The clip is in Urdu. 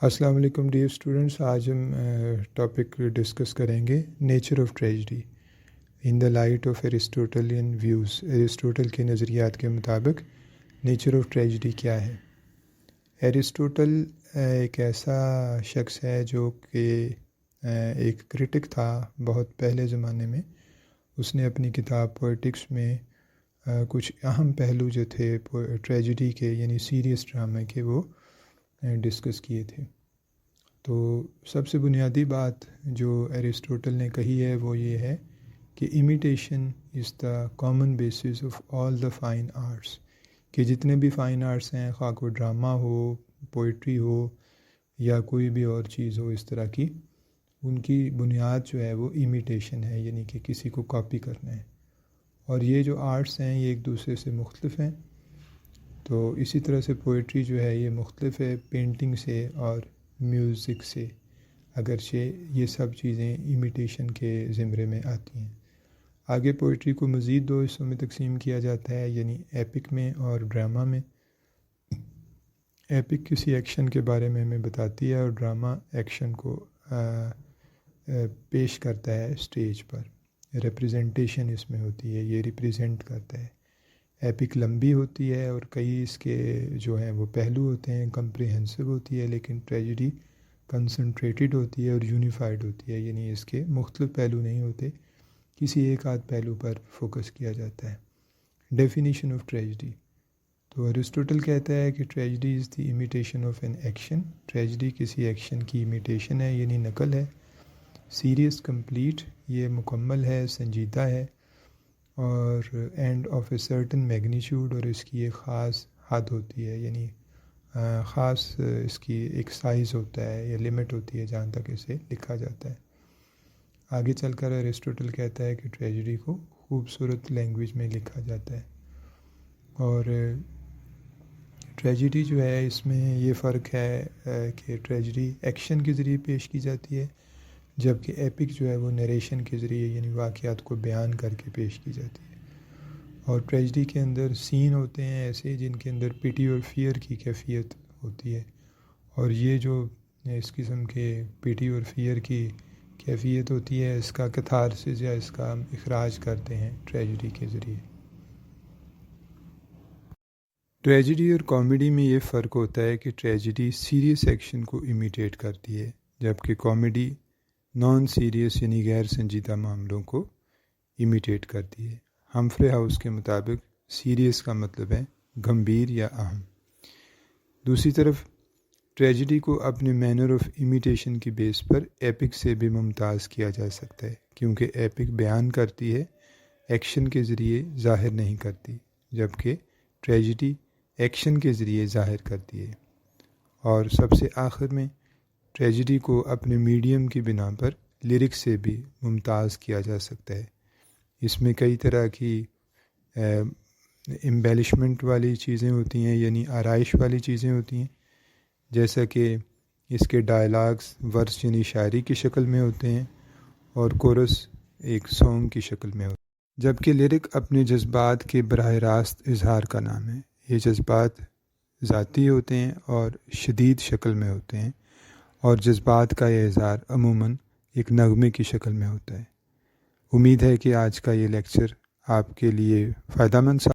السلام علیکم ڈیئر اسٹوڈنٹس، آج ہم ٹاپک ڈسکس کریں گے nature of tragedy in the light of Aristotelian views. Aristotle کے نظریات کے مطابق نیچر آف ٹریجڈی کیا ہے۔ ایرسٹوٹل ایک ایسا شخص ہے جو کہ ایک کرٹک تھا بہت پہلے زمانے میں۔ اس نے اپنی کتاب پوئٹکس میں کچھ اہم پہلو جو تھے ٹریجڈی کے، یعنی سیریس ڈرامے کے، وہ ڈسکس کیے تھے۔ تو سب سے بنیادی بات جو ایرسٹوٹل نے کہی ہے وہ یہ ہے کہ imitation is the common basis of all the fine arts, کہ جتنے بھی فائن آرٹس ہیں، خواہ کو ڈرامہ ہو، پوئٹری ہو یا کوئی بھی اور چیز ہو اس طرح کی، ان کی بنیاد جو ہے وہ امیٹیشن ہے، یعنی کہ کسی کو کاپی کرنا ہے۔ اور یہ جو آرٹس ہیں یہ ایک دوسرے سے مختلف ہیں۔ تو اسی طرح سے پوئٹری جو ہے یہ مختلف ہے پینٹنگ سے اور میوزک سے، اگرچہ یہ سب چیزیں امیٹیشن کے زمرے میں آتی ہیں۔ آگے پوئٹری کو مزید دو حصوں میں تقسیم کیا جاتا ہے، یعنی ایپک میں اور ڈرامہ میں۔ ایپک کسی ایکشن کے بارے میں ہمیں بتاتی ہے اور ڈرامہ ایکشن کو پیش کرتا ہے اسٹیج پر، ریپریزنٹیشن اس میں ہوتی ہے، یہ ریپریزنٹ کرتا ہے۔ ایپک لمبی ہوتی ہے اور کئی اس کے جو ہیں وہ پہلو ہوتے ہیں، کمپریہنسو ہوتی ہے، لیکن ٹریجڈی کنسنٹریٹڈ ہوتی ہے اور یونیفائڈ ہوتی ہے، یعنی اس کے مختلف پہلو نہیں ہوتے، کسی ایک آدھ پہلو پر فوکس کیا جاتا ہے۔ ڈیفینیشن آف ٹریجڈی، تو ایرسٹوٹل کہتا ہے کہ tragedy is the imitation of an action, tragedy کسی ایکشن کی امیٹیشن ہے، یعنی نقل ہے۔ سیریس کمپلیٹ، یہ مکمل ہے، سنجیدہ ہے، اور and of a certain magnitude, اور اس کی ایک خاص حد ہوتی ہے، یعنی خاص اس کی ایک سائز ہوتا ہے یا لمٹ ہوتی ہے جہاں تک اسے لکھا جاتا ہے۔ آگے چل کر ایرسٹوٹل کہتا ہے کہ ٹریجڈی کو خوبصورت لینگویج میں لکھا جاتا ہے، اور ٹریجڈی جو ہے اس میں یہ فرق ہے کہ ٹریجڈی ایکشن کے ذریعے پیش کی جاتی ہے، جبکہ ایپک جو ہے وہ نریشن کے ذریعے، یعنی واقعات کو بیان کر کے پیش کی جاتی ہے۔ اور ٹریجڈی کے اندر سین ہوتے ہیں ایسے جن کے اندر پٹی اور فیئر کی کیفیت ہوتی ہے، اور یہ جو اس قسم کے پٹی اور فیئر کی کیفیت ہوتی ہے، اس کا کتھارسس یا اس کا اخراج کرتے ہیں ٹریجڈی کے ذریعے۔ ٹریجڈی اور کامیڈی میں یہ فرق ہوتا ہے کہ ٹریجڈی سیریس ایکشن کو امیٹیٹ کرتی ہے، جبکہ کامیڈی نان سیریس یعنی غیر سنجیدہ معاملوں کو امیٹیٹ کرتی ہے۔ ہمفرے ہاؤس کے مطابق سیریس کا مطلب ہے گمبھیر یا اہم۔ دوسری طرف ٹریجڈی کو اپنے مینر آف امیٹیشن کی بیس پر ایپک سے بھی ممتاز کیا جا سکتا ہے، کیونکہ ایپک بیان کرتی ہے، ایکشن کے ذریعے ظاہر نہیں کرتی، جبکہ ٹریجڈی ایکشن کے ذریعے ظاہر کرتی ہے۔ اور سب سے آخر میں ٹریجڈی کو اپنے میڈیم کی بنا پر لیرکس سے بھی ممتاز کیا جا سکتا ہے۔ اس میں کئی طرح کی امبیلشمنٹ والی چیزیں ہوتی ہیں، یعنی آرائش والی چیزیں ہوتی ہیں، جیسا کہ اس کے ڈائلاگز ورس یعنی شاعری کی شکل میں ہوتے ہیں اور کورس ایک سانگ کی شکل میں ہوتے ہیں، جبکہ لیرک اپنے جذبات کے براہ راست اظہار کا نام ہے۔ یہ جذبات ذاتی ہوتے ہیں اور شدید شکل میں ہوتے ہیں، اور جذبات کا یہ اظہار عموماً ایک نغمے کی شکل میں ہوتا ہے۔ امید ہے کہ آج کا یہ لیکچر آپ کے لیے فائدہ مند